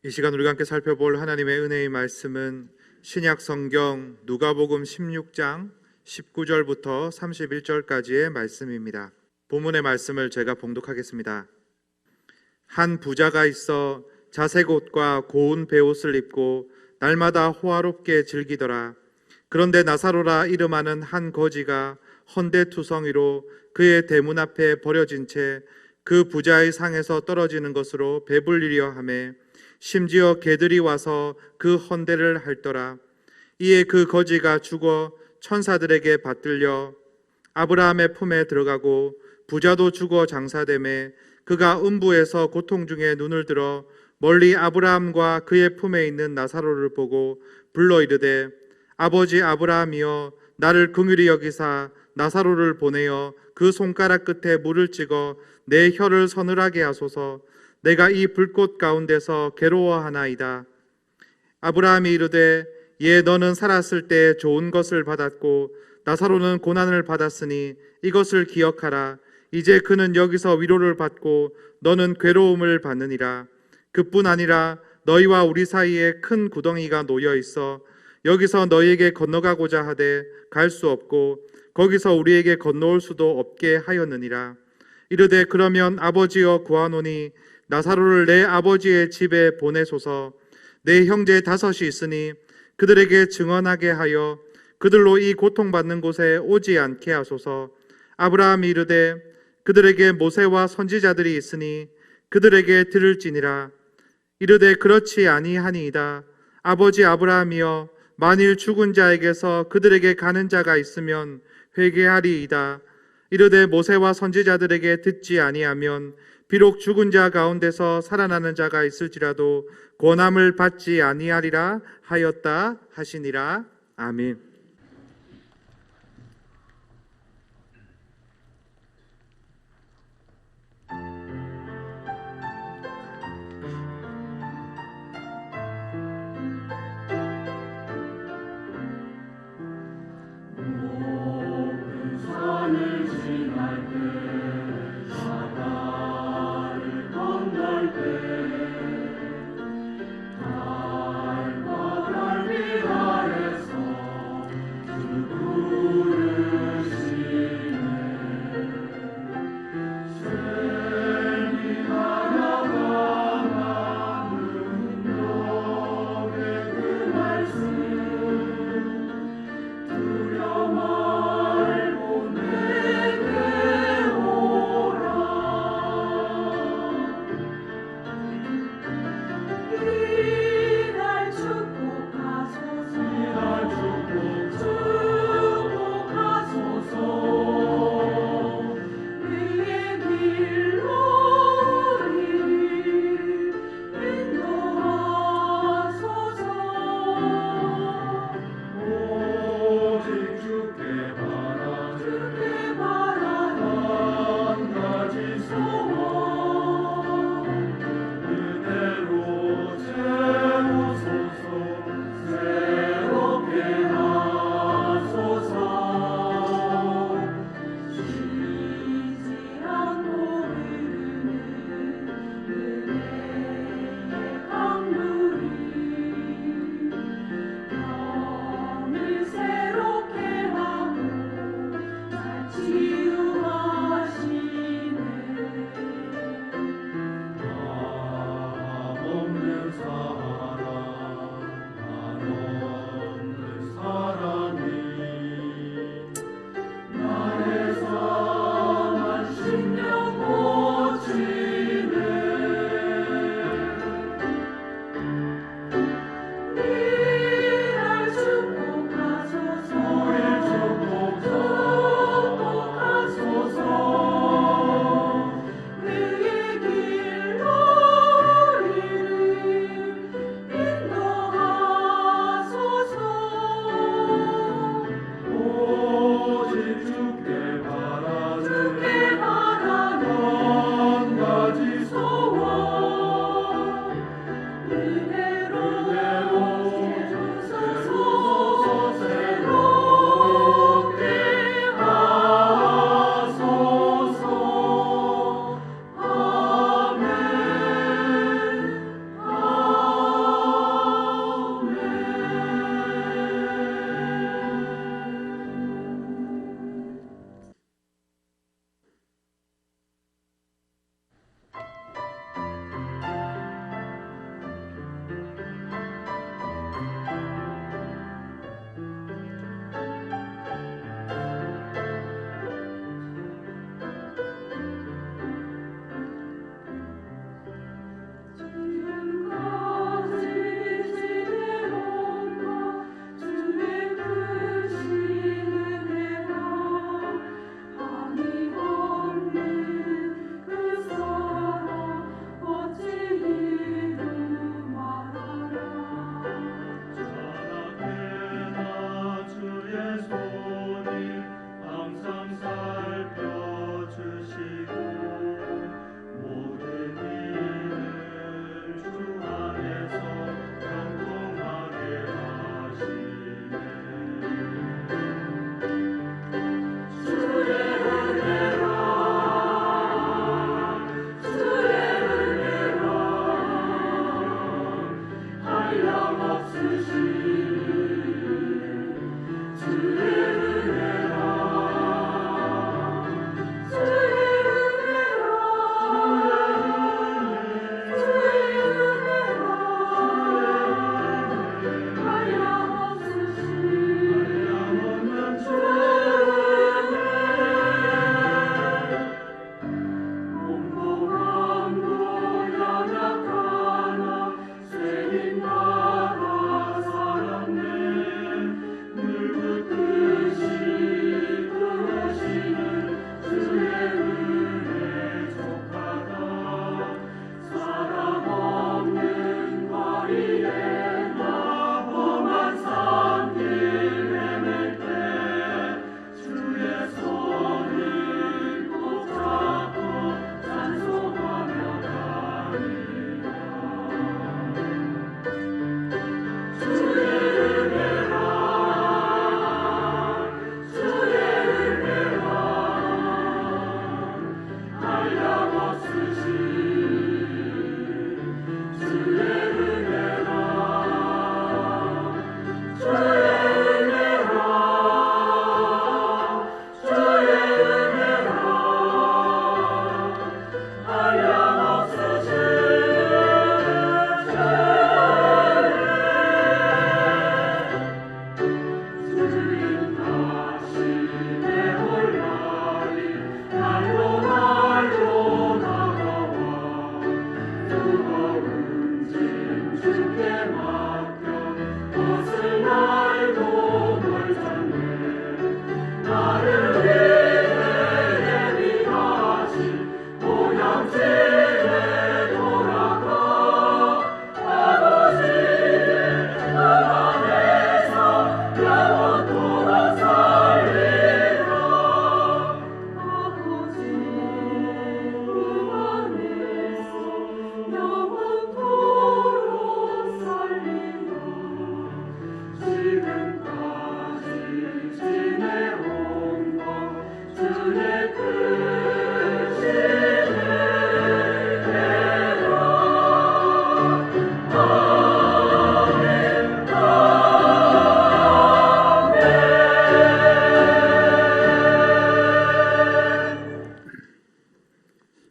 이 시간 우리가 함께 살펴볼 하나님의 은혜의 말씀은 신약 성경 누가복음 16장 19절부터 31절까지의 말씀입니다. 본문의 말씀을 제가 봉독하겠습니다. 한 부자가 있어 자색 옷과 고운 베옷을 입고 날마다 호화롭게 즐기더라. 그런데 나사로라 이름하는 한 거지가 헌데투성이로 그의 대문 앞에 버려진 채 그 부자의 상에서 떨어지는 것으로 배불리려 하매 심지어 개들이 와서 그 헌대를 핥더라. 이에 그 거지가 죽어 천사들에게 받들려 아브라함의 품에 들어가고 부자도 죽어 장사되매 그가 음부에서 고통 중에 눈을 들어 멀리 아브라함과 그의 품에 있는 나사로를 보고 불러 이르되 아버지 아브라함이여 나를 긍휼히 여기사 나사로를 보내어 그 손가락 끝에 물을 찍어 내 혀를 서늘하게 하소서. 내가 이 불꽃 가운데서 괴로워하나이다. 아브라함이 이르되 예 너는 살았을 때 좋은 것을 받았고 나사로는 고난을 받았으니 이것을 기억하라. 이제 그는 여기서 위로를 받고 너는 괴로움을 받느니라. 그뿐 아니라 너희와 우리 사이에 큰 구덩이가 놓여 있어 여기서 너희에게 건너가고자 하되 갈 수 없고 거기서 우리에게 건너올 수도 없게 하였느니라. 이르되 그러면 아버지여 구하노니 나사로를 내 아버지의 집에 보내소서. 내 형제 5이 있으니 그들에게 증언하게 하여 그들로 이 고통받는 곳에 오지 않게 하소서. 아브라함이 이르되 그들에게 모세와 선지자들이 있으니 그들에게 들을지니라. 이르되 그렇지 아니하니이다. 아버지 아브라함이여 만일 죽은 자에게서 그들에게 가는 자가 있으면 회개하리이다. 이르되 모세와 선지자들에게 듣지 아니하면 비록 죽은 자 가운데서 살아나는 자가 있을지라도 권함을 받지 아니하리라 하였다 하시니라. 아멘.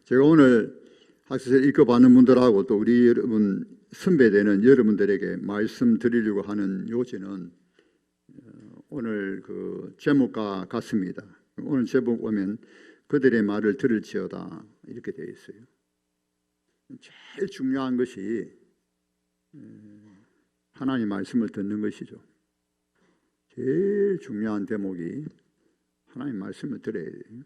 제가 오늘 학습을 읽어봤는 분들하고 또 우리 여러분 선배되는 여러분들에게 말씀드리려고 하는 요지는 오늘 그 제목과 같습니다. 오늘 제목 보면 그들의 말을 들을지어다 이렇게 되어 있어요. 제일 중요한 것이 하나님 말씀을 듣는 것이죠. 제일 중요한 대목이 하나님 말씀을 들어야 돼요.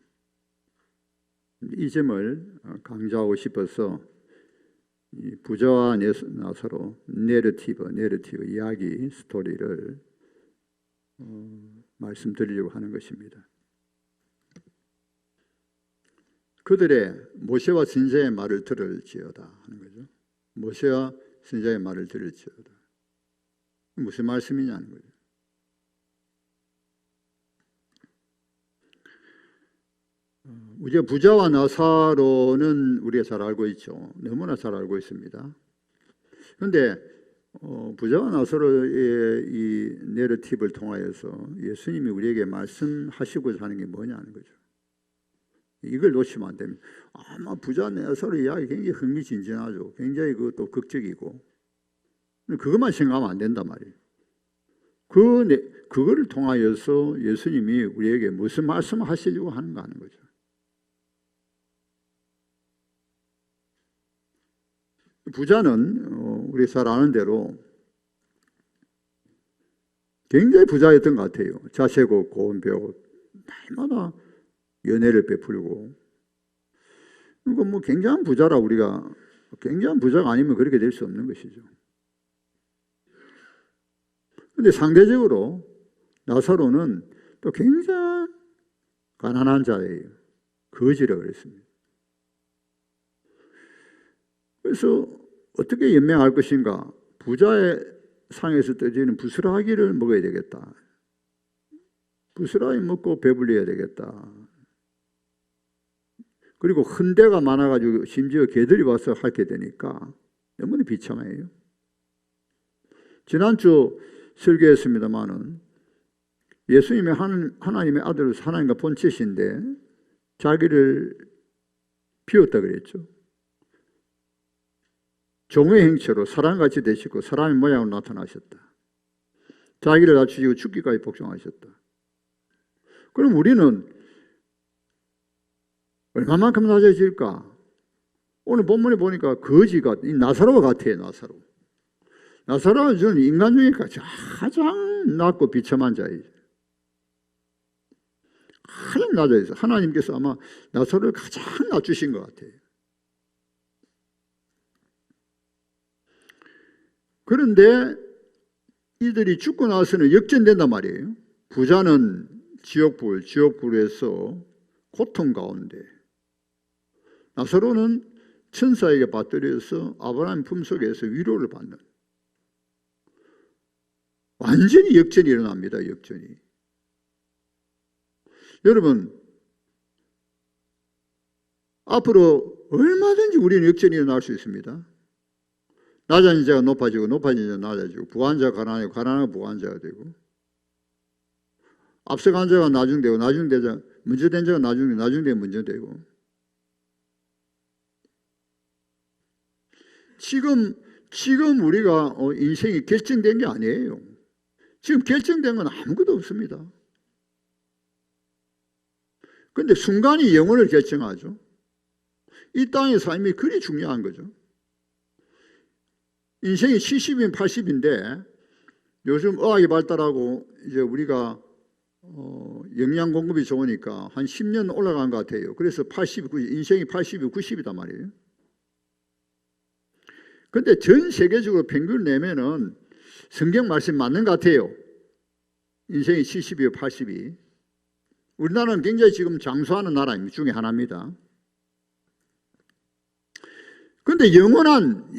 이 점을 강조하고 싶어서 이 부자와 나사로 내러티브 이야기 스토리를 말씀드리려고 하는 것입니다. 그들의 모세와 선지자의 말을 들을지어다 하는 거죠. 모세와 선지자의 말을 들을지어다. 무슨 말씀이냐는 거죠. 우리가 부자와 나사로는 우리가 잘 알고 있죠. 너무나 잘 알고 있습니다. 그런데 부자와 나사로의 이 내러티브를 통하여서 예수님이 우리에게 말씀하시고자 하는 게 뭐냐는 거죠. 이걸 놓치면 안 됩니다. 아마 부자 나사로 이야기 굉장히 흥미진진하죠. 굉장히 그것도 극적이고 그것만 생각하면 안 된단 말이에요. 그거를 통하여서 예수님이 우리에게 무슨 말씀을 하시려고 하는가 하는 거죠. 부자는 우리 잘 아는 대로 굉장히 부자였던 것 같아요. 자세고 고운 배우 날마다 연애를 베풀고 그러니까 뭐 굉장한 부자라 우리가 굉장한 부자가 아니면 그렇게 될 수 없는 것이죠. 그런데 상대적으로 나사로는 또 굉장히 가난한 자예요. 거지라 그랬습니다. 그래서 어떻게 연명할 것인가? 부자의 상에서 떠지는 부스라기를 먹어야 되겠다. 부스라기 먹고 배불려야 되겠다. 그리고 흔대가 많아가지고 심지어 개들이 와서 핥게 되니까 너무나 비참해요. 지난주 설교했습니다마는 예수님의 하나님의 아들로서 하나님과 본체신데 자기를 비웠다 그랬죠. 종의 형체로 사람같이 되시고 사람의 모양으로 나타나셨다. 자기를 낮추시고 죽기까지 복종하셨다. 그럼 우리는 얼마만큼 낮아질까? 오늘 본문에 보니까 거지가 나사로와 같아요. 나사로는 저는 인간 중에 가장 낮고 비참한 자이죠. 가장 낮아 있어요. 하나님께서 아마 나사로를 가장 낮추신 것 같아요. 그런데 이들이 죽고 나서는 역전된단 말이에요. 부자는 지옥불에서 고통 가운데, 나사로는 천사에게 받들여서 아브라함 품속에서 위로를 받는, 완전히 역전이 일어납니다. 역전이. 여러분, 앞으로 얼마든지 우리는 역전이 일어날 수 있습니다. 낮아진 자가 높아지고 높아진 자가 낮아지고, 부한 자가 가난하고 가난한 부한 자가 되고, 앞서간 자가 나중되고 나중된 자, 먼저 된 자가 나중되고 나중된 먼저 되고. 지금 우리가 인생이 결정된 게 아니에요. 지금 결정된 건 아무것도 없습니다. 그런데 순간이 영혼을 결정하죠. 이 땅의 삶이 그리 중요한 거죠. 인생이 70인 80인데 요즘 의학이 발달하고 이제 우리가 영양 공급이 좋으니까 한 10년 올라간 것 같아요. 그래서 80, 90, 인생이 80, 90이단 말이에요. 근데 전 세계적으로 평균 내면은 성경 말씀 맞는 것 같아요. 인생이 70이요 80이. 우리나라는 굉장히 지금 장수하는 나라 중에 하나입니다. 그런데 영원한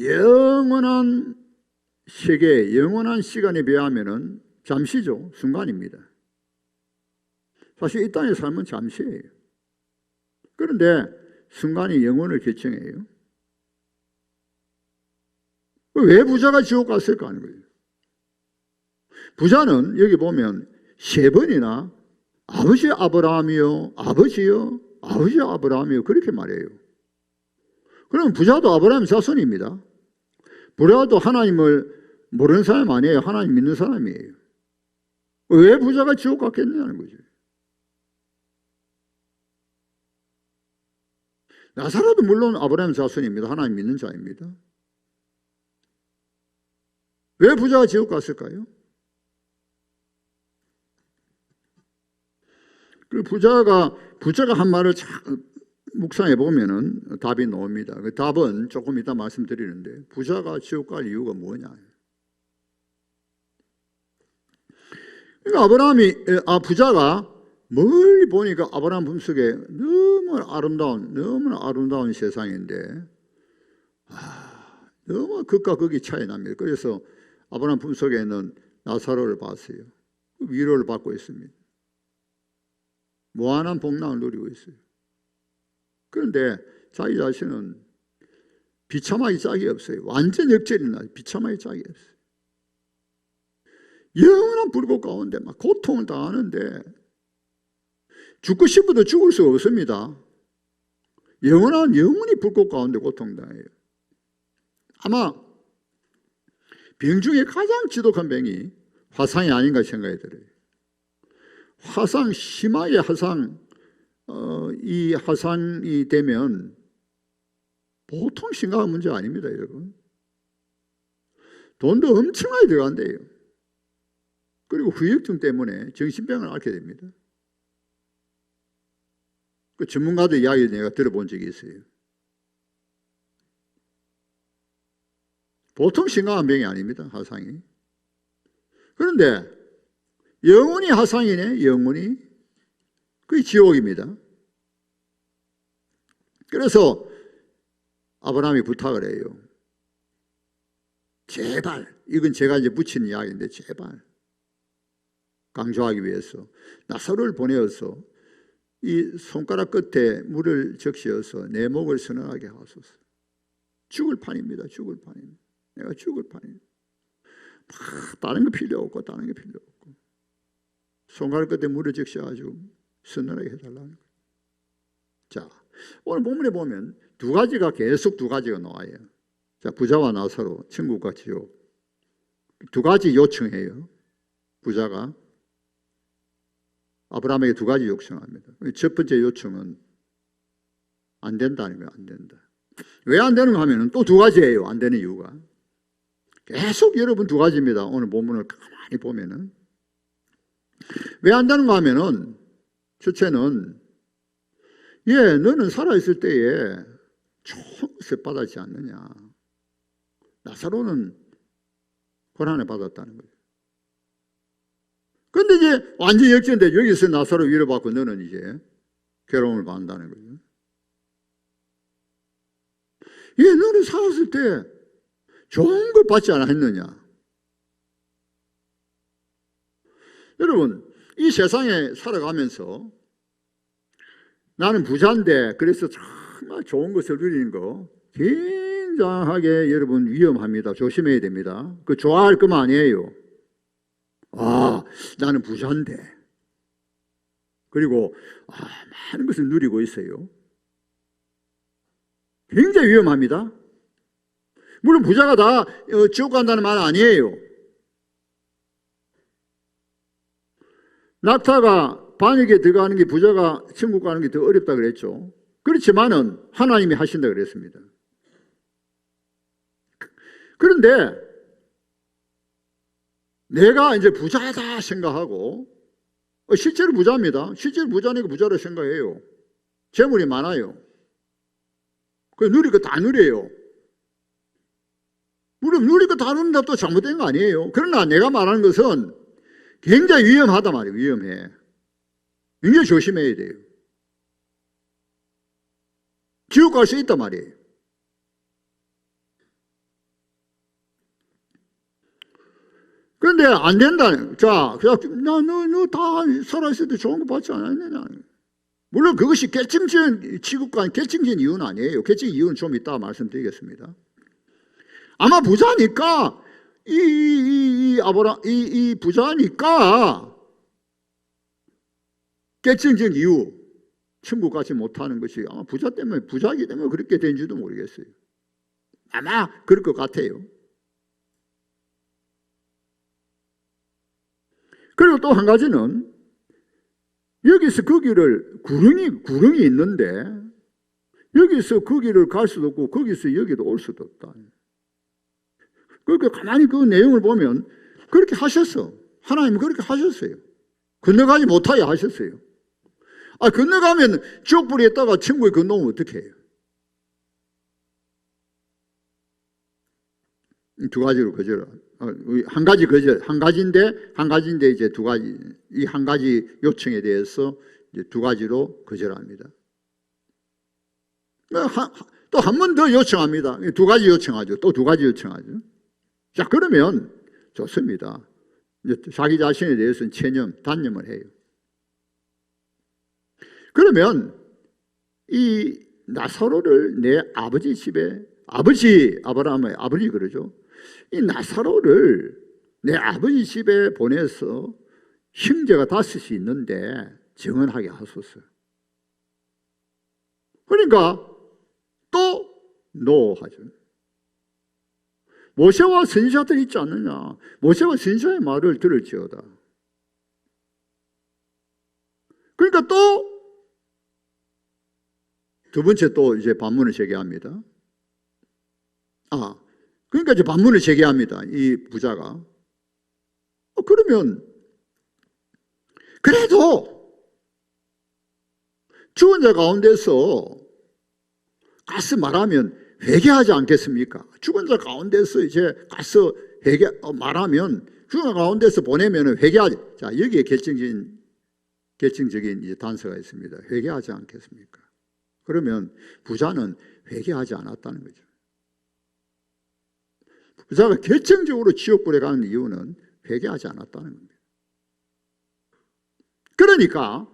세계, 영원한 시간에 비하면은 잠시죠. 순간입니다. 사실 이 땅의 삶은 잠시예요. 그런데 순간이 영혼을 결정해요. 왜 부자가 지옥 갔을까 하는 거예요. 부자는 여기 보면 3번이나 아버지 아브라함이요, 아버지요, 아버지 아브라함이요 그렇게 말해요. 그러면 부자도 아브라함 자손입니다. 부자도 하나님을 모르는 사람 아니에요. 하나님 믿는 사람이에요. 왜 부자가 지옥 갔겠냐는 거죠. 나사로도 물론 아브라함 자손입니다. 하나님 믿는 자입니다. 왜 부자가 지옥 갔을까요? 그 부자가 한 말을 묵상해 보면은 답이 나옵니다. 그 답은 조금 이따 말씀드리는데, 부자가 지옥 갈 이유가 뭐냐? 그러니까 부자가 멀리 보니까 아브라함 품속에 너무나 아름다운 세상인데, 너무 극과 극이 차이 납니다. 그래서 아브라함 품속에 있는 나사로를 봤어요. 위로를 받고 있습니다. 무한한 복락을 누리고 있어요. 그런데 자기 자신은 비참하기 짝이 없어요. 완전 역전이 나요. 비참하기 짝이 없어요. 영원한 불꽃 가운데 막 고통을 당하는데 죽고 싶어도 죽을 수가 없습니다. 영원히 불꽃 가운데 고통당해요. 아마 병 중에 가장 지독한 병이 화상이 아닌가 생각이 들어요. 심하게 이 화상이 되면 보통 심각한 문제 아닙니다, 여러분. 돈도 엄청나게 들어간대요. 그리고 후유증 때문에 정신병을 앓게 됩니다. 그 전문가들 이야기 내가 들어본 적이 있어요. 보통 심각한 병이 아닙니다, 화상이. 그런데 영원히 화상이네, 영원히. 그게 지옥입니다. 그래서 아브라함이 부탁을 해요. 제발, 이건 제가 이제 붙인 이야기인데, 제발 강조하기 위해서 나사로를 보내어서 이 손가락 끝에 물을 적시어서 내 목을 선언하게 하소서. 죽을 판입니다. 죽을 판입니다. 내가 죽을 판입니다. 다른 거 필요 없고 다른 게 필요 없고 손가락 끝에 물을 적셔가지고 서늘하게 해달라는 거예요. 자, 오늘 본문에 보면 두 가지가 계속 두 가지가 나와요. 자, 부자와 나사로, 천국과 지옥. 두 가지 요청해요. 부자가 아브라함에게 두 가지 요청합니다. 첫 번째 요청은 안 된다는 거예요. 안 된다. 왜 안 되는 거 하면은 또 두 가지예요. 안 되는 이유가. 계속 여러분 두 가지입니다. 오늘 본문을 가만히 보면은. 왜 안 되는 거 하면은 첫째는 너는 살아있을 때에 좋은 것을 받았지 않느냐. 나사로는 고난을 받았다는 거예요. 그런데 이제 완전히 역전돼. 여기서 나사로 위로받고 너는 이제 괴로움을 받는다는 거예요. 너는 살았을 때 좋은 걸 받지 않았느냐. 여러분, 이 세상에 살아가면서 나는 부자인데 그래서 정말 좋은 것을 누리는 거 굉장하게 여러분 위험합니다. 조심해야 됩니다. 그 좋아할 것만 아니에요. 나는 부자인데 그리고 많은 것을 누리고 있어요. 굉장히 위험합니다. 물론 부자가 다 지옥 간다는 말은 아니에요. 낙타가 반역에 들어가는 게 부자가 천국 가는 게 더 어렵다 그랬죠. 그렇지만은 하나님이 하신다 그랬습니다. 그런데 내가 이제 부자다 생각하고 실제로 부자입니다. 실제로 부자니까 부자로 생각해요. 재물이 많아요. 그 누릴 거 다 누려요. 물론 누릴 거 다 누린다 또 잘못된 거 아니에요. 그러나 내가 말하는 것은 굉장히 위험하단 말이에요. 위험해. 굉장히 조심해야 돼요. 지옥 갈 수 있단 말이에요. 그런데 안 된다는. 자, 너 다 살아있을 때 좋은 거 받지 않았느냐. 물론 그것이 결정적인 취급과 결정적인 이유는 아니에요. 결정적인 이유는 좀 이따 말씀드리겠습니다. 아마 부자니까 이 부자니까 결정적인 이유 천국 가지 못하는 것이 아마 부자이기 때문에 그렇게 된지도 모르겠어요. 아마 그럴 것 같아요. 그리고 또 한 가지는 여기서 거기를 구릉이 있는데 여기서 거기를 갈 수도 없고 거기서 여기도 올 수도 없다. 그러니까 가만히 그 내용을 보면 그렇게 하셨어. 하나님은 그렇게 하셨어요. 건너가지 못하게 하셨어요. 건너가면 지옥불에 있다가 천국에 건너오면 어떻게 해요? 두 가지로 거절. 한 가지 거절, 한 가지인데 이제 두 가지, 이 한 가지 요청에 대해서 이제 두 가지로 거절합니다. 또 한 번 더 요청합니다. 두 가지 요청하죠. 또 두 가지 요청하죠. 자, 그러면 좋습니다. 이제 자기 자신에 대해서는 단념을 해요. 그러면 이 나사로를 내 아버지 집에, 아브라함의 아버지 그러죠. 이 나사로를 내 아버지 집에 보내서 형제가 5이 있는데 정언하게 하소서. 그러니까 또 노하죠. 모세와 선지자들 있지 않느냐. 모세와 선지자의 말을 들을지어다. 그러니까 또 두 번째 또 이제 반문을 제기합니다. 그러니까 이제 반문을 제기합니다. 이 부자가. 그러면 그래도 죽은 자 가운데서 가서 말하면 회개하지 않겠습니까? 죽은 자 가운데서 이제 가서 말하면 죽은 자 가운데서 보내면 회개하지. 자, 여기에 결정적인 이제 단서가 있습니다. 회개하지 않겠습니까? 그러면 부자는 회개하지 않았다는 거죠. 부자가 결정적으로 지옥불에 가는 이유는 회개하지 않았다는 겁니다. 그러니까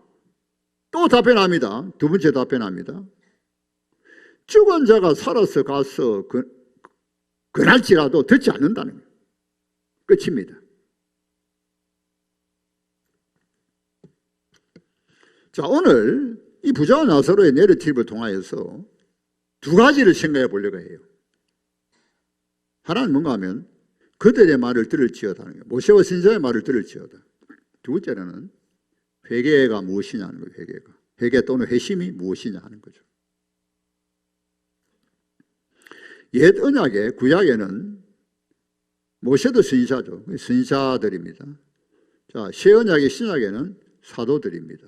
또 답변합니다. 두 번째 답변합니다. 죽은 자가 살아서 가서 그날지라도 듣지 않는다는 거예요. 끝입니다. 자, 오늘 이 부자와 나사로의 내러티브를 통하여서 두 가지를 생각해 보려고 해요. 하나는 뭔가 하면 그들의 말을 들을지어다 하는 거예요. 모세와 선지자의 말을 들을지어다. 두 번째로는 회개가 무엇이냐 하는 거예요. 회개 또는 회심이 무엇이냐 하는 거죠. 옛 언약의 구약에는 모세도 선지자죠. 선지자들입니다. 자, 새 언약의 신약에는 사도들입니다.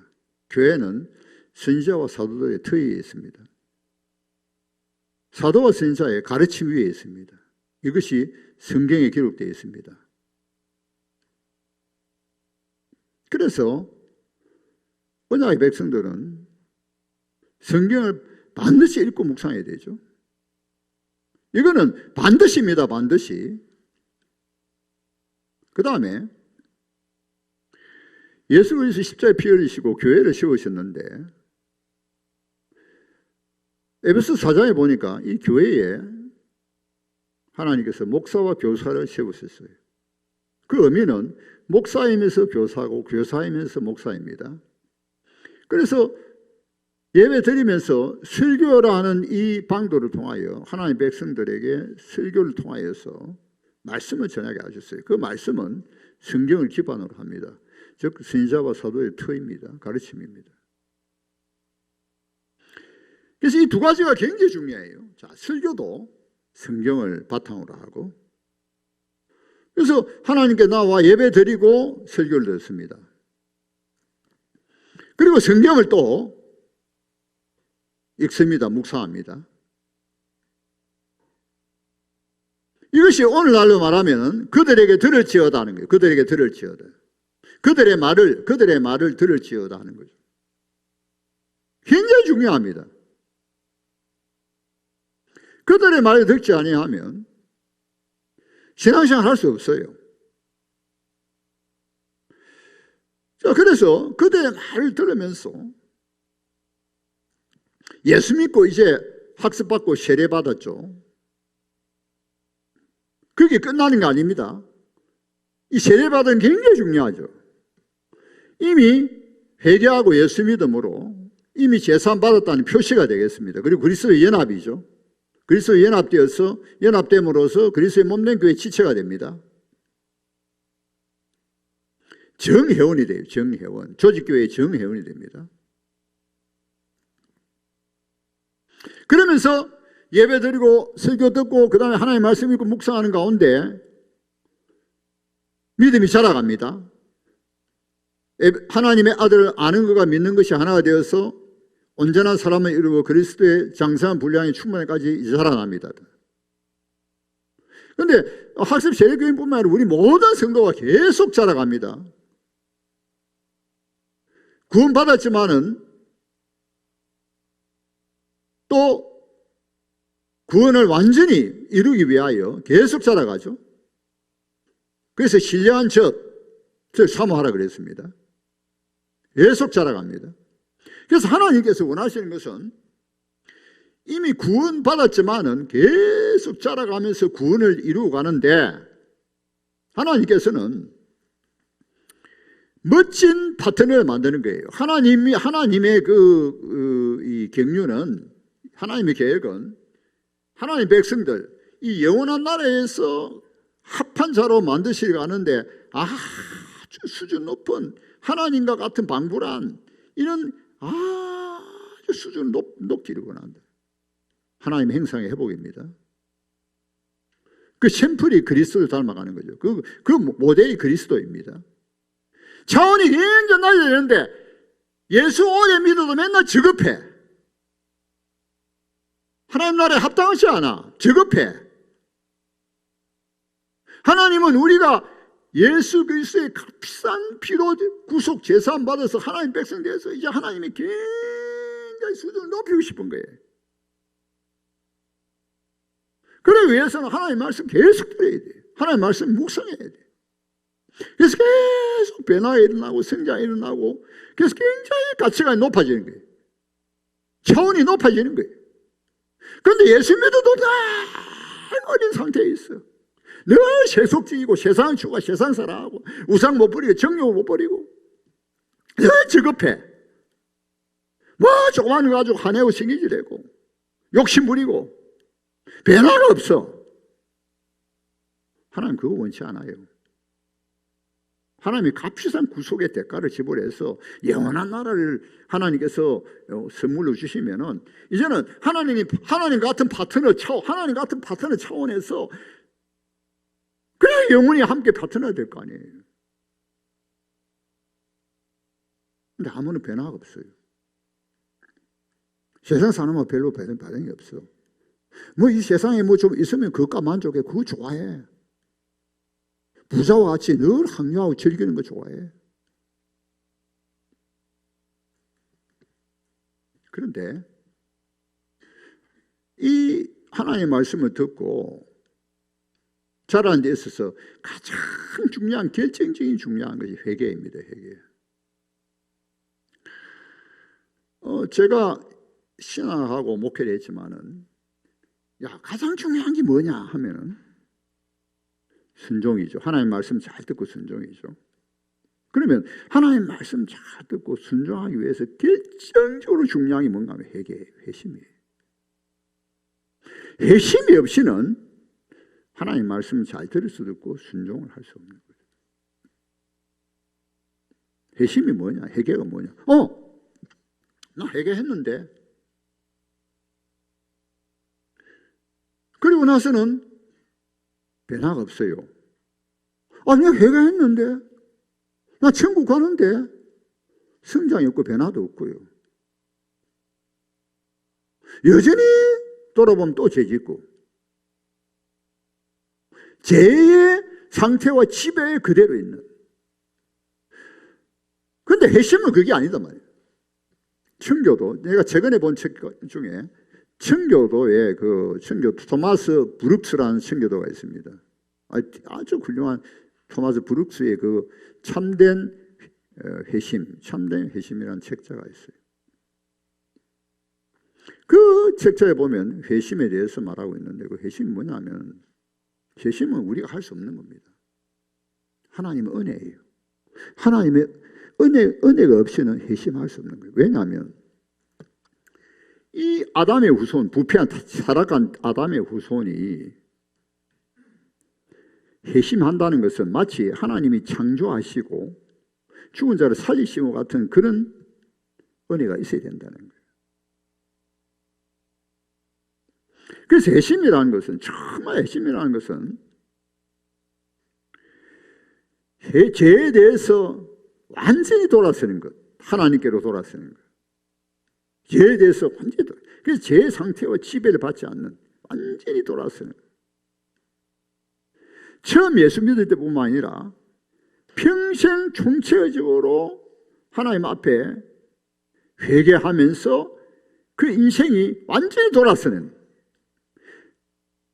교회는 선지자와 사도들의 터위에 있습니다. 사도와 선지자의 가르침 위에 있습니다. 이것이 성경에 기록되어 있습니다. 그래서 언약의 백성들은 성경을 반드시 읽고 묵상해야 되죠. 이거는 반드시입니다. 반드시. 그 다음에 예수 그리스도 십자가에 피 흘리시고 교회를 세우셨는데 에베소 4장에 보니까 이 교회에 하나님께서 목사와 교사를 세우셨어요. 그 의미는 목사이면서 교사고 교사이면서 목사입니다. 그래서 예배 드리면서 설교라는 이 방도를 통하여 하나님 백성들에게 설교를 통하여서 말씀을 전하게 하셨어요. 그 말씀은 성경을 기반으로 합니다. 즉 선지자와 사도의 터입니다. 가르침입니다. 그래서 이 두 가지가 굉장히 중요해요. 자, 설교도 성경을 바탕으로 하고, 그래서 하나님께 나와 예배 드리고 설교를 듣습니다. 그리고 성경을 또 읽습니다. 묵상합니다. 이것이 오늘날로 말하면 그들에게 들을지어다 하는 거예요. 그들에게 들을지어다. 그들의 말을 들을지어다 하는 거죠. 굉장히 중요합니다. 그들의 말을 듣지 아니하면 신앙생활 할 수 없어요. 자, 그래서 그들의 말을 들으면서 예수 믿고 이제 학습받고 세례받았죠. 그게 끝나는 게 아닙니다. 이 세례받은 게 굉장히 중요하죠. 이미 회개하고 예수 믿음으로 이미 제산 받았다는 표시가 되겠습니다. 그리고 그리스도의 연합이죠. 그리스도의 연합되어서 연합됨으로써 그리스도의 몸된 교회 지체가 됩니다. 정회원이 돼요. 정회원. 조직교회의 정회원이 됩니다. 그러면서 예배 드리고 설교 듣고 그 다음에 하나님의 말씀 읽고 묵상하는 가운데 믿음이 자라갑니다. 하나님의 아들을 아는 것과 믿는 것이 하나가 되어서 온전한 사람을 이루고 그리스도의 장성한 분량이 충만까지 자라납니다. 그런데 학습 세례교인뿐만 아니라 우리 모든 성도가 계속 자라갑니다. 구원받았지만은 또 구원을 완전히 이루기 위하여 계속 자라가죠. 그래서 신령한 젖을 사모하라 그랬습니다. 계속 자라갑니다. 그래서 하나님께서 원하시는 것은 이미 구원받았지만은 계속 자라가면서 구원을 이루고 가는데 하나님께서는 멋진 파트너를 만드는 거예요. 하나님의 이 경륜은, 하나님의 계획은 하나님의 백성들, 이 영원한 나라에서 합한 자로 만드시려고 하는데 아주 수준 높은 하나님과 같은 방불한 이런 아주 수준 높기를 원한다. 하나님의 행상의 회복입니다. 그 샘플이 그리스도를 닮아가는 거죠. 그 모델이 그리스도입니다. 차원이 굉장히 낮아야 되는데 예수 오래 믿어도 맨날 저급해. 하나님 나라에 합당하지 않아. 저급해. 하나님은 우리가 예수 그리스도의 값비싼 피로 구속 제사함 받아서 하나님 백성 되어서 이제 하나님의 굉장히 수준을 높이고 싶은 거예요. 그러기 위해서는 하나님 말씀 계속 들어야 돼. 하나님 말씀 묵상해야 돼. 그래서 계속 변화가 일어나고 성장이 일어나고 그래서 굉장히 가치관이 높아지는 거예요. 차원이 높아지는 거예요. 그런데 예수 믿어도 다 어린 상태에 있어. 늘 세속적이고 세상 추가 세상 사랑하고 우상 못 버리고 정욕 못 버리고 늘 저급해. 뭐 조그만 거 가지고 화내고 생기지내고 욕심 부리고 변화가 없어. 하나님 그거 원치 않아요. 하나님이 값비싼 구속의 대가를 지불해서 영원한 나라를 하나님께서 선물로 주시면은 이제는 하나님 같은 파트너 차원에서 그래야 영원히 함께 파트너가 될 거 아니에요. 근데 아무런 변화가 없어요. 세상 사람은 별로 반응이 없어. 뭐 이 세상에 뭐 좀 있으면 그것과 만족해. 그거 좋아해. 부자와 같이 늘 항유하고 즐기는 거 좋아해. 그런데 이 하나님의 말씀을 듣고 자라는 데 있어서 가장 중요한 결정적인 중요한 것이 회개입니다. 회개. 제가 신앙하고 목회를 했지만은 가장 중요한 게 뭐냐 하면은 순종이죠. 하나님 말씀 잘 듣고 순종이죠. 그러면 하나님 말씀 잘 듣고 순종하기 위해서 결정적으로 중요한 게 뭔가 하면 회심이에요. 회심이 없이는 하나님 말씀 잘 들을 수도 없고 순종을 할 수 없는 거죠. 회심이 뭐냐? 회개가 뭐냐? 나 회개했는데 그리고 나서는 변화가 없어요. 내가 회개했는데 나 천국 가는데 성장이 없고 변화도 없고요. 여전히 돌아보면 또 죄짓고 죄의 상태와 지배에 그대로 있는. 그런데 회심은 그게 아니다 말이에요. 청교도, 내가 최근에 본 책 중에 청교도의 청교 토마스 브룩스라는 청교도가 있습니다. 아주 훌륭한 토마스 브룩스의 참된 회심이라는 책자가 있어요. 그 책자에 보면 회심에 대해서 말하고 있는데 그 회심이 뭐냐면 회심은 우리가 할 수 없는 겁니다. 하나님의 은혜예요. 하나님의 은혜가 없이는 회심할 수 없는 거예요. 왜냐하면 이 아담의 후손, 부패한 타락한 아담의 후손이 회심한다는 것은 마치 하나님이 창조하시고 죽은 자를 살리시고 같은 그런 은혜가 있어야 된다는 거예요. 그래서 회심이라는 것은, 정말 회심이라는 것은 죄에 대해서 완전히 돌아서는 것, 하나님께로 돌아서는 것. 죄에 대해서 완전히 그래서 죄의 상태와 지배를 받지 않는 완전히 돌아서는 것. 처음 예수 믿을 때뿐만 아니라 평생 총체적으로 하나님 앞에 회개하면서 그 인생이 완전히 돌아서는,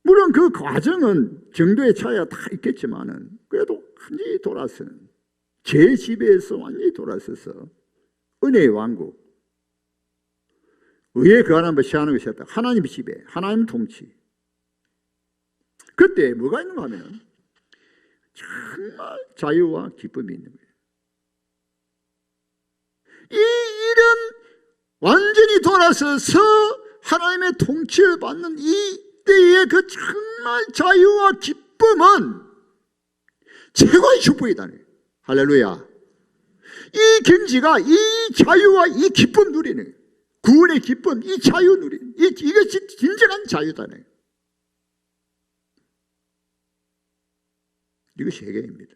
물론 그 과정은 정도의 차이가 다 있겠지만은 그래도 완전히 돌아서는, 죄의 지배에서 완전히 돌아서서 은혜의 왕국, 의에 거하는 것이 하는 것이 없다. 하나님의 지배, 하나님의 통치. 그때 뭐가 있는가 하면 정말 자유와 기쁨이 있는 거예요. 이 일은 완전히 돌아서서 하나님의 통치를 받는 이때의 그 정말 자유와 기쁨은 최고의 축복이다. 할렐루야. 이 경지가 이 자유와 이 기쁨 누리는, 구원의 기쁨, 이 자유 누리는, 이것이 진정한 자유다네. 이것이 회개입니다.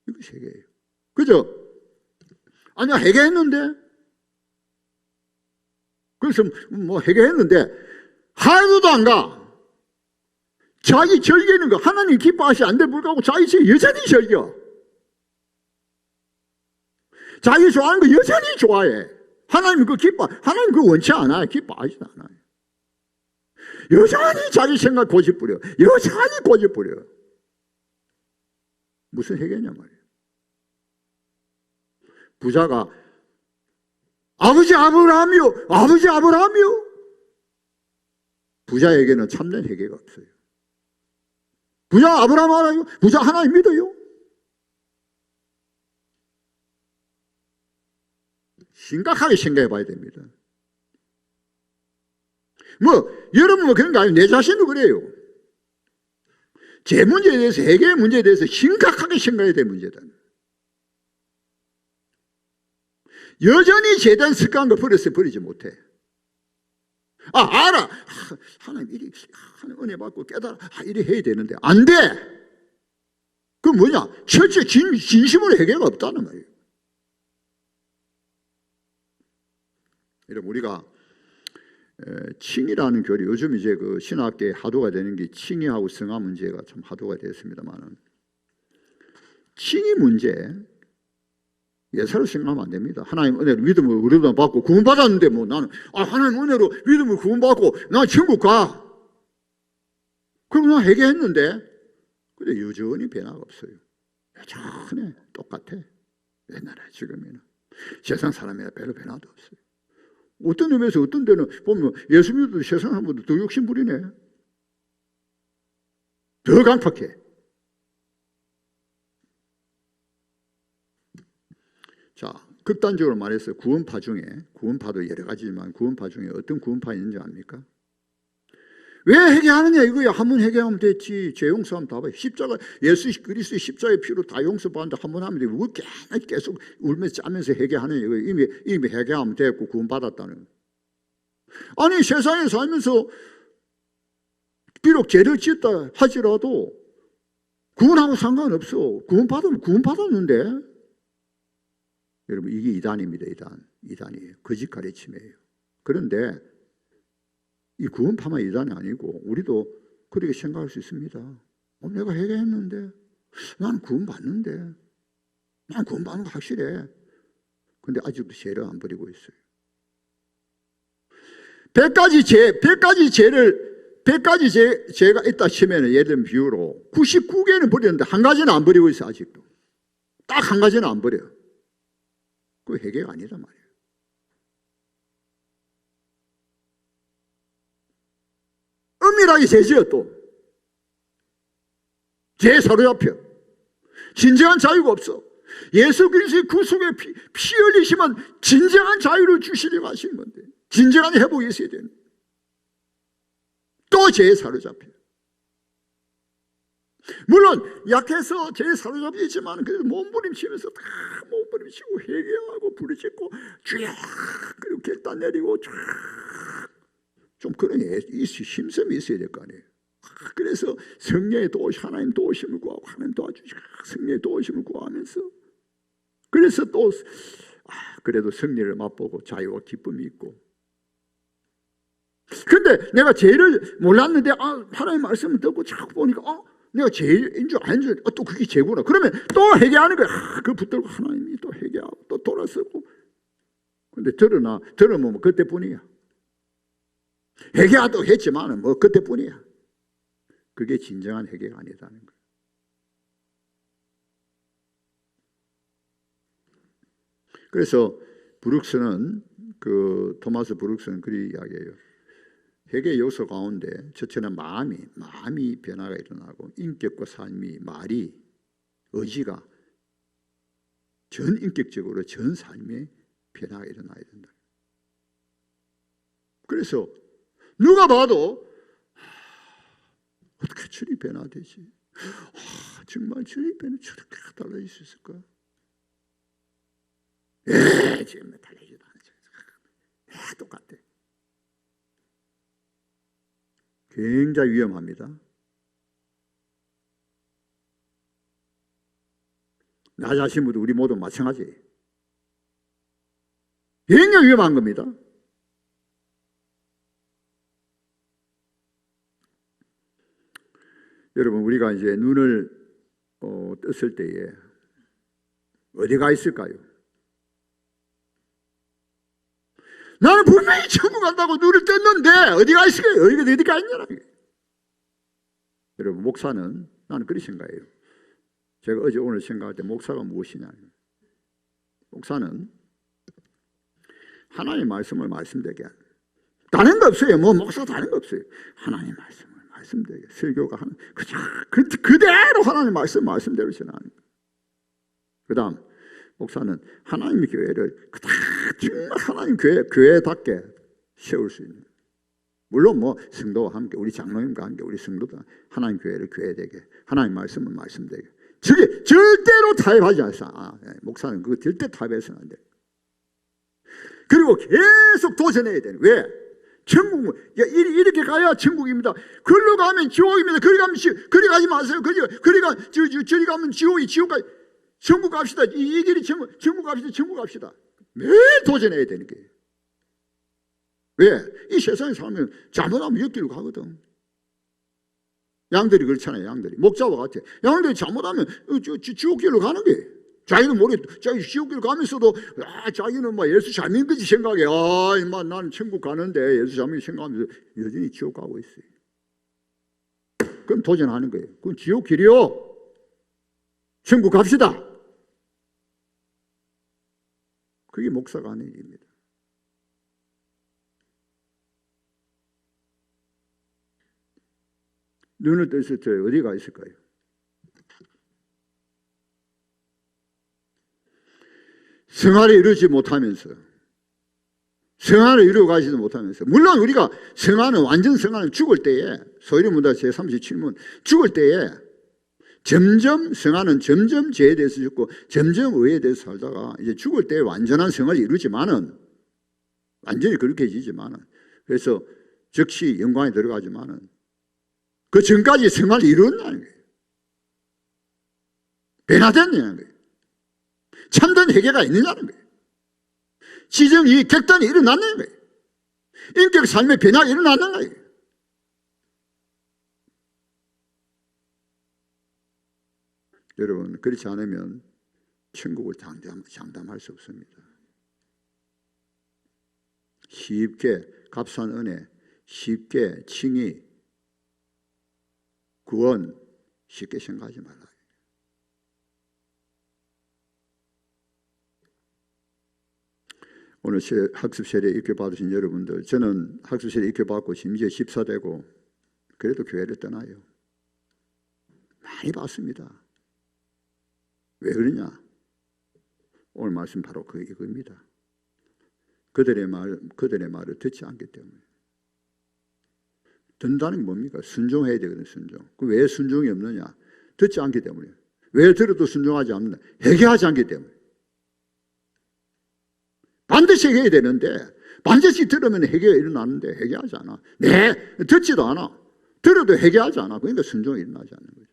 이것이 회개예요. 그죠? 아니야, 회개했는데, 그래서 뭐 회개했는데 하나도 안 가. 자기 즐기는 거 하나님 기뻐하시 안 돼 불구하고 자기 여전히 즐겨. 자기 좋아하는 거 여전히 좋아해. 하나님 그거 하나님 그거 원치 않아요. 기뻐하지도 않아요. 여전히 자기 생각 고집부려. 여전히 고집부려. 무슨 회개냐 말이에요. 부자가 아버지 아브라함이요, 아버지 아브라함이요. 부자에게는 참된 회개가 없어요. 부자 아브라함 알아요? 부자 하나님 믿어요? 심각하게 생각해 봐야 됩니다. 여러분 그런 거 아니에요. 내 자신도 그래요. 제 문제에 대해서, 해결의 문제에 대해서 심각하게 생각해야 될 문제다. 여전히 제대한 습관을 버리지 못해. 알아. 하나님 이리, 하나님 은혜 받고 깨달아. 이리 해야 되는데. 안 돼! 그건 뭐냐? 철저히 진심으로 해결가 없다는 거예요. 여러분, 우리가 칭의라는 교리, 요즘 이제 그 신학계에 하도가 되는 게 칭의하고 성화 문제가 참 하도가 되었습니다만은, 칭의 문제, 예사로 생각하면 안 됩니다. 하나님 은혜로 믿음을 의뢰도 받고 구원받았는데 나는 하나님 은혜로 믿음을 구원받고 나 천국 가. 그럼 나 회개했는데 근데 여전히 변화가 없어요. 여전히 똑같아. 옛날에 지금에는 세상 사람이라 별로 변화도 없어요. 어떤 의미에서 어떤 데는 보면 예수 믿어도 세상 사람보다 더 욕심 부리네. 더 강팍해. 자, 극단적으로 말해서 구원파 중에, 구원파도 여러 가지지만 구원파 중에 어떤 구원파 있는지 압니까? 왜 회개하느냐 이거야. 한번 회개하면 됐지. 죄 용서하면 다 봐. 십자가, 예수 그리스도의 십자가의 피로 다 용서받는다. 한번 하면 돼. 왜 계속 울면서 짜면서 회개하느냐 이거. 이미 회개하면 됐고 구원받았다는. 아니 세상에 살면서 비록 죄를 짓다 하지라도 구원하고 상관없어. 구원받으면 구원받았는데. 여러분 이게 이단입니다. 이단이에요. 거짓 가르침이에요. 그런데 이 구원파만 이단이 아니고 우리도 그렇게 생각할 수 있습니다. 내가 회개했는데 나는 구원받는데 난 구원받는 거 확실해. 근데 아직도 죄를 안 버리고 있어요. 100가지 죄가 있다 치면 예를 들면 비유로 99개는 버렸는데 한 가지는 안 버리고 있어. 아직도 딱 한 가지는 안 버려요. 그 회개가 아니란 말이에요. 은밀하게 죄지어 또 죄에 사로잡혀. 진정한 자유가 없어. 예수 그리스도의 구속의 피 흘리시면 진정한 자유를 주시려고 하시는 건데 진정한 회복이 있어야 되는. 또 죄에 사로잡혀. 물론 약해서 죄에 사로잡히지만 그래도 몸부림치면서 다 몸부림치고 회개하고 부르짖고 주여 그리고 결단 내리고 좀 그런 힘섬이 있어야 될 거 아니에요. 그래서 성령의 도우심, 하나님 도우심을 구하고 하나님 도와주시고 성령의 도우심을 구하면서 그래서 또 그래도 승리를 맛보고 자유와 기쁨이 있고. 근데 내가 죄를 몰랐는데 하나님 말씀을 듣고 자꾸 보니까 내가 죄인 줄 아는 줄, 또 그게 죄구나. 그러면 또 회개하는 거야. 그 붙들고 하나님이 또 회개하고 또 돌아서고. 근데 들으면 그때뿐이야. 회개하도 했지만 그때뿐이야. 그게 진정한 회개가 아니다는 거야. 그래서 토마스 브룩스는 그리 이야기해요. 회개 요소 가운데 첫째는 마음이 변화가 일어나고 인격과 삶이 말이 의지가 전 인격적으로 전 삶에 변화가 일어나야 된다. 그래서 누가 봐도 어떻게 줄이 변화되지? 정말 줄이 저렇게 달라질 수 있을까? 지금 달라지지도 않죠. 똑같아. 굉장히 위험합니다. 나 자신도 우리 모두 마찬가지. 굉장히 위험한 겁니다. 여러분 우리가 이제 눈을 떴을 때에 어디가 있을까요? 나는 분명히 천국 간다고 눈을 떴는데 어디가 있을까요? 어디가 있냐라는 거예요. 여러분 목사는 나는 그렇게 생각해요. 제가 어제 오늘 생각할 때 목사가 무엇이냐. 목사는 하나님의 말씀을 말씀되게 하는. 다른 거 없어요. 목사 다른 거 없어요. 하나님의 말씀을 말씀대로 설교가 하는 그대로 하나님 말씀대로 전하는 거예요. 그다음 목사는 하나님의 교회를 정말 하나님 교회답게 세울 수 있는, 물론 뭐 성도와 함께 우리 장로님과 함께 우리 성도들 하나님 교회를 교회되게, 하나님 말씀은 말씀되게, 저게 절대로 타협하지 않습니다. 목사는 그거 절대 타협해서는 안 돼요. 그리고 계속 도전해야 돼요. 왜? 천국, 이렇게 가야 천국입니다. 그리로 가면 지옥입니다. 그리 가지 마세요. 저리 가면 지옥 가요. 천국 갑시다. 이 길이 천국 갑시다. 매일 도전해야 되는 거예요. 왜? 이 세상에 살면 잘못하면 옆길로 가거든. 양들이 그렇잖아요. 양들이 목자와 같아. 양들이 잘못하면 지옥길로 가는 거예요. 자기는 자기 지옥길로 가면서도 자기는 막 예수 잘 믿는 거지 생각해. 임마 나는 천국 가는데 예수 잘 믿는 생각하면서 여전히 지옥 가고 있어요. 그럼 도전하는 거예요. 그건 지옥길이요. 천국 갑시다. 그게 목사가 하는 일입니다. 눈을 떠서 어디가 있을까요? 성화를 이루지 못하면서, 성화를 이루어가지도 못하면서, 물론 우리가 완전 성화는 죽을 때에, 소위문답 제37문 죽을 때에 성화는 점점 죄에 대해서 죽고 점점 의에 대해서 살다가 이제 죽을 때 완전한 성화를 이루지만은, 완전히 그렇게 지지만은, 그래서 즉시 영광에 들어가지만은 그 전까지 성화를 이루었다는 거예요. 변화됐냐는 거예요. 참된 회개가 있느냐는 거예요. 지정이 객단이 일어났는 거예요. 인격 삶의 변화가 일어났는 거예요. 여러분, 그렇지 않으면 천국을 장담할 수 없습니다. 쉽게 값싼 은혜, 쉽게 칭의, 구원 쉽게 생각하지 말라. 오늘 학습세례 입교 받으신 여러분들, 저는 학습세례 입교 받고 심지어 집사되고 그래도 교회를 떠나요. 많이 봤습니다. 왜 그러냐? 오늘 말씀 바로 이겁니다. 그들의 말을 듣지 않기 때문에. 듣는다는 게 뭡니까? 순종해야 되거든요. 순종. 왜 순종이 없느냐? 듣지 않기 때문에. 왜 들어도 순종하지 않느냐? 회개하지 않기 때문에. 반드시 회개해야 되는데, 반드시 들으면 회개가 일어나는데 회개하지 않아. 듣지도 않아. 들어도 회개하지 않아. 그러니까 순종이 일어나지 않는 거죠.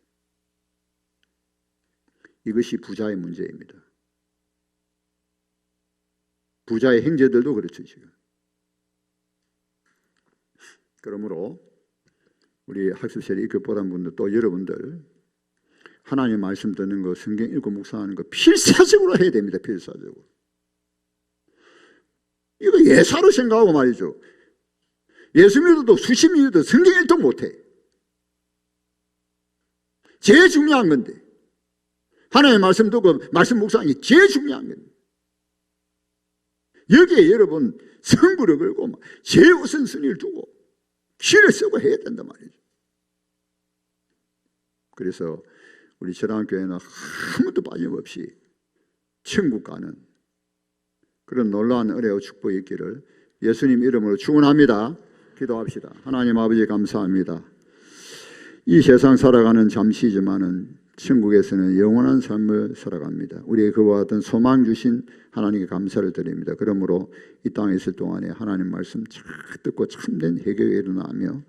이것이 부자의 문제입니다. 부자의 형제들도 그렇죠, 지금. 그러므로 우리 학습세례 입교 보단 분들, 또 여러분들 하나님 말씀 듣는 거, 성경 읽고 묵상하는 거 필사적으로 해야 됩니다. 필사적으로. 이거 예사로 생각하고 말이죠. 예수 믿어도 수십 믿어도 성경 읽도 못해. 제일 중요한 건데, 하나님의 말씀 듣고 말씀 묵상이 제일 중요한 건데, 여기에 여러분 성부를 걸고 제일 우선순위를 두고 기를 쓰고 해야 된단 말이죠. 그래서 우리 전환교회는 아무도 빠짐없이 천국 가는 그런 놀라운 은혜와 축복이 있기를 예수님 이름으로 축원합니다. 기도합시다. 하나님 아버지 감사합니다. 이 세상 살아가는 잠시지만은 천국에서는 영원한 삶을 살아갑니다. 우리의 그와 같은 소망 주신 하나님께 감사를 드립니다. 그러므로 이 땅에 있을 동안에 하나님 말씀 잘 듣고 참된 회개가 일어나며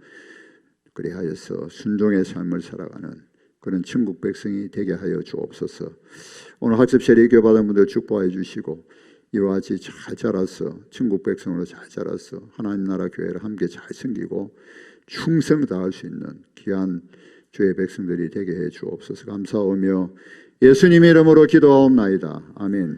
그리하여서 순종의 삶을 살아가는 그런 천국 백성이 되게 하여 주옵소서. 오늘 학습세례 입교 받은 분들 축복해 주시고 이와 같이 잘 자라서 천국 백성으로 잘 자라서 하나님 나라 교회를 함께 잘 섬기고 충성 다할 수 있는 귀한 주의 백성들이 되게 해 주옵소서. 감사하며 예수님의 이름으로 기도하옵나이다. 아멘.